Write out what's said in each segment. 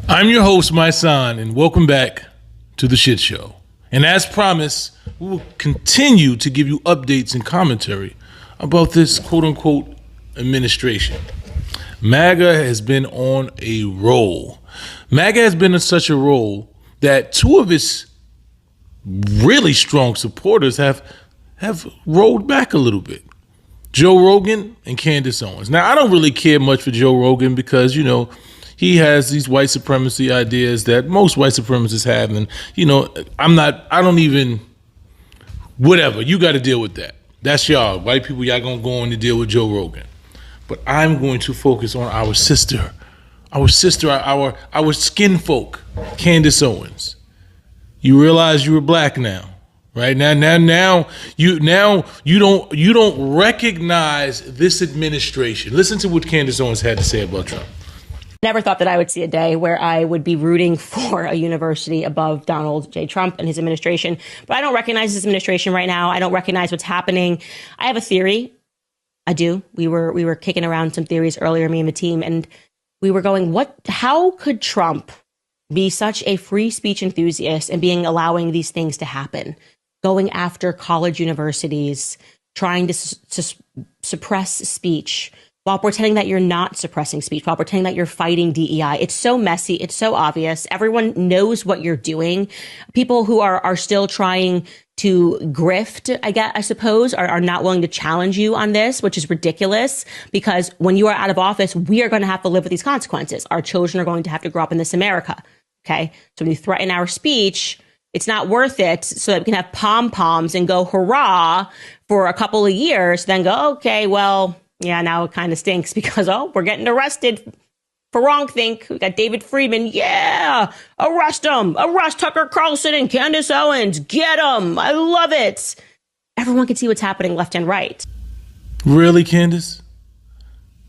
I'm your host, my son, and welcome back to the shit show. And as promised, we will continue to give you updates and commentary about this quote-unquote administration. MAGA has been on a roll. MAGA has been in such a roll that two of its really strong supporters have rolled back a little bit. Joe Rogan and Candace Owens. Now, I don't really care much for Joe Rogan because, he has these white supremacy ideas that most white supremacists have. And, whatever. You got to deal with that. That's y'all. White people, y'all going to go on to deal with Joe Rogan. But I'm going to focus on our sister, our skin folk, Candace Owens. You realize you were black now, right? Now you don't recognize this administration. Listen to what Candace Owens had to say about Trump. Never thought that I would see a day where I would be rooting for a university above Donald J. Trump and his administration. But I don't recognize his administration right now. I don't recognize what's happening. I have a theory. I do. We were kicking around some theories earlier, me and the team, and we were going, how could Trump be such a free speech enthusiast and allowing these things to happen? Going after college universities, trying to suppress speech, while pretending that you're not suppressing speech, while pretending that you're fighting DEI. It's so messy. It's so obvious. Everyone knows what you're doing. People who are still trying to grift, I suppose, are not willing to challenge you on this, which is ridiculous, because when you are out of office, we are going to have to live with these consequences. Our children are going to have to grow up in this America. Okay. So when you threaten our speech, it's not worth it so that we can have pom-poms and go hurrah for a couple of years, then go, okay, well, yeah, now it kind of stinks because, we're getting arrested for wrongthink. We got David Friedman. Yeah, arrest him. Arrest Tucker Carlson and Candace Owens. Get them. I love it. Everyone can see what's happening left and right. Really, Candace?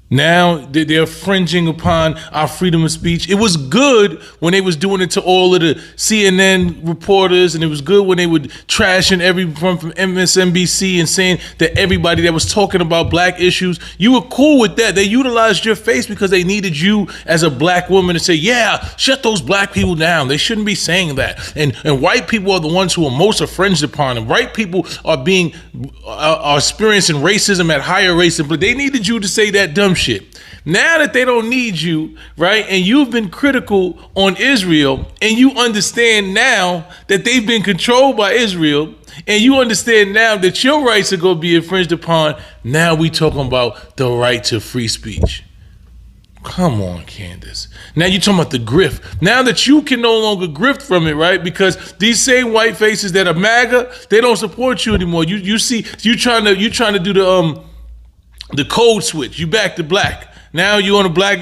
Now they're infringing upon our freedom of speech. It was good when they was doing it to all of the CNN reporters, and it was good when they would trashing everyone from MSNBC and saying that everybody that was talking about black issues, you were cool with that. They utilized your face because they needed you as a black woman to say, yeah, shut those black people down. They shouldn't be saying that. And white people are the ones who are most infringed upon, and white people are experiencing racism at higher rates, but they needed you to say that dumb shit. Now that they don't need you, right, and you've been critical on Israel, and you understand now that they've been controlled by Israel, and you understand now that your rights are going to be infringed upon, now we talking about the right to free speech. Come on, Candace. Now you're talking about the grift. Now that you can no longer grift from it, right? Because these same white faces that are MAGA, they don't support you anymore. You see, you trying to do the code switch. You back to black. Now you on a black,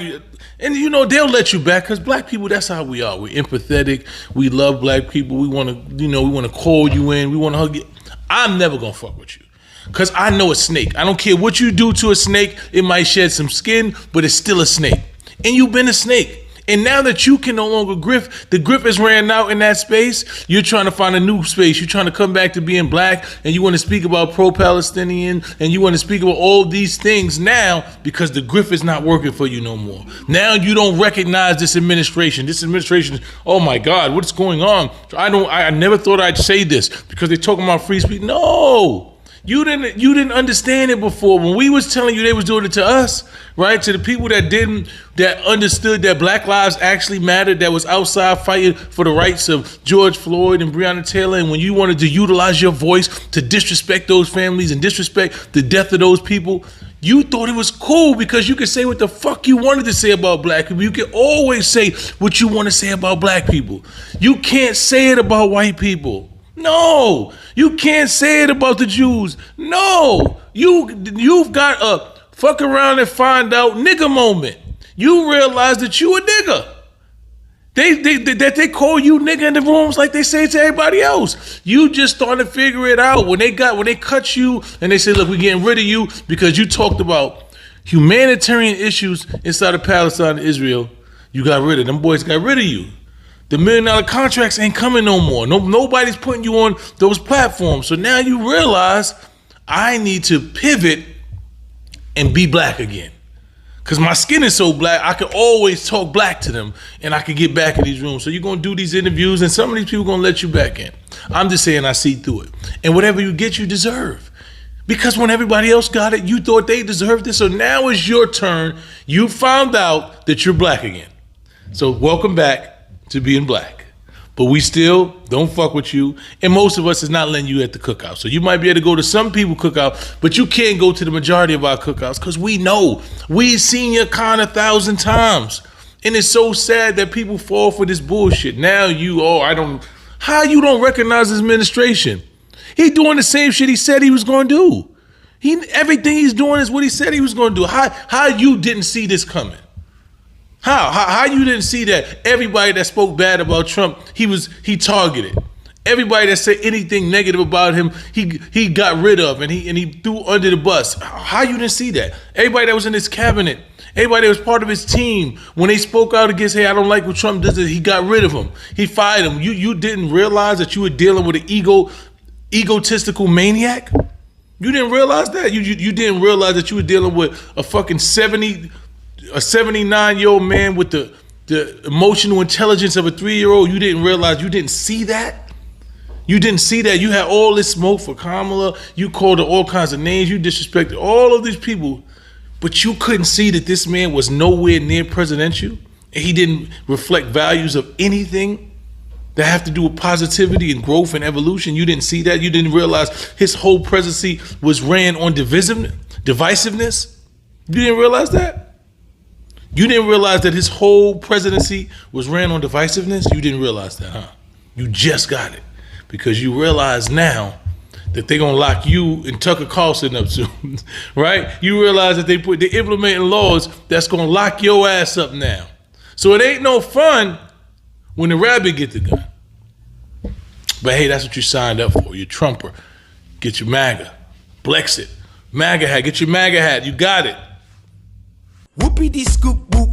and they'll let you back because black people, that's how we are. We're empathetic. We love black people. We want to call you in. We want to hug you. I'm never gonna fuck with you because I know a snake. I don't care what you do to a snake. It might shed some skin, but it's still a snake. And you've been a snake. And now that you can no longer grift, the grip is ran out in that space. You're trying to find a new space. You're trying to come back to being black, and you want to speak about pro-Palestinian, and you want to speak about all these things now because the grip is not working for you no more. Now you don't recognize this administration. This administration, oh my God, what's going on? I never thought I'd say this because they're talking about free speech. No. You didn't understand it before. When we was telling you they was doing it to us, right? To the people that understood that Black lives actually mattered, that was outside fighting for the rights of George Floyd and Breonna Taylor, and when you wanted to utilize your voice to disrespect those families and disrespect the death of those people, you thought it was cool because you could say what the fuck you wanted to say about black people. You can always say what you want to say about black people. You can't say it about white people. No, you can't say it about the Jews. No, you've got a fuck around and find out nigga moment. You realize that you a nigga. They call you nigga in the rooms like they say to everybody else. You just starting to figure it out when they cut you and they say, look, we're getting rid of you because you talked about humanitarian issues inside of Palestine and Israel. You got rid of them boys. Got rid of you. The $1 million contracts ain't coming no more. Nobody's putting you on those platforms. So now you realize I need to pivot and be black again. Because my skin is so black, I can always talk black to them and I can get back in these rooms. So you're going to do these interviews and some of these people going to let you back in. I'm just saying I see through it. And whatever you get, you deserve. Because when everybody else got it, you thought they deserved it. So now it's your turn. You found out that you're black again. So welcome back to being black. But we still don't fuck with you. And most of us is not letting you at the cookout. So you might be able to go to some people cookout, but you can't go to the majority of our cookouts because we know. We've seen your con 1,000 times. And it's so sad that people fall for this bullshit. Now how you don't recognize his administration? He doing the same shit he said he was going to do. Everything he's doing is what he said he was going to do. How you didn't see this coming? How you didn't see that everybody that spoke bad about Trump, he targeted. Everybody that said anything negative about him, he got rid of and he threw under the bus. How you didn't see that? Everybody that was in his cabinet, everybody that was part of his team, when they spoke out against, hey, I don't like what Trump does, he got rid of him. He fired him. You didn't realize that you were dealing with an egotistical maniac? You didn't realize that? You didn't realize that you were dealing with a fucking 79-year-old man with the emotional intelligence of a 3-year-old. You didn't realize, you didn't see that? You didn't see that? You had all this smoke for Kamala. You called her all kinds of names. You disrespected all of these people. But you couldn't see that this man was nowhere near presidential. And he didn't reflect values of anything that have to do with positivity and growth and evolution. You didn't see that? You didn't realize his whole presidency was ran on divisiveness? You didn't realize that? You didn't realize that his whole presidency was ran on divisiveness? You didn't realize that, huh? You just got it. Because you realize now that they're going to lock you and Tucker Carlson up soon, right? You realize that they're implementing laws that's going to lock your ass up now. So it ain't no fun when the rabbit get the gun. But hey, that's what you signed up for. You're Trumper. Get your MAGA. Blexit. MAGA hat. Get your MAGA hat. You got it. Whoopie-dee scoop whoop.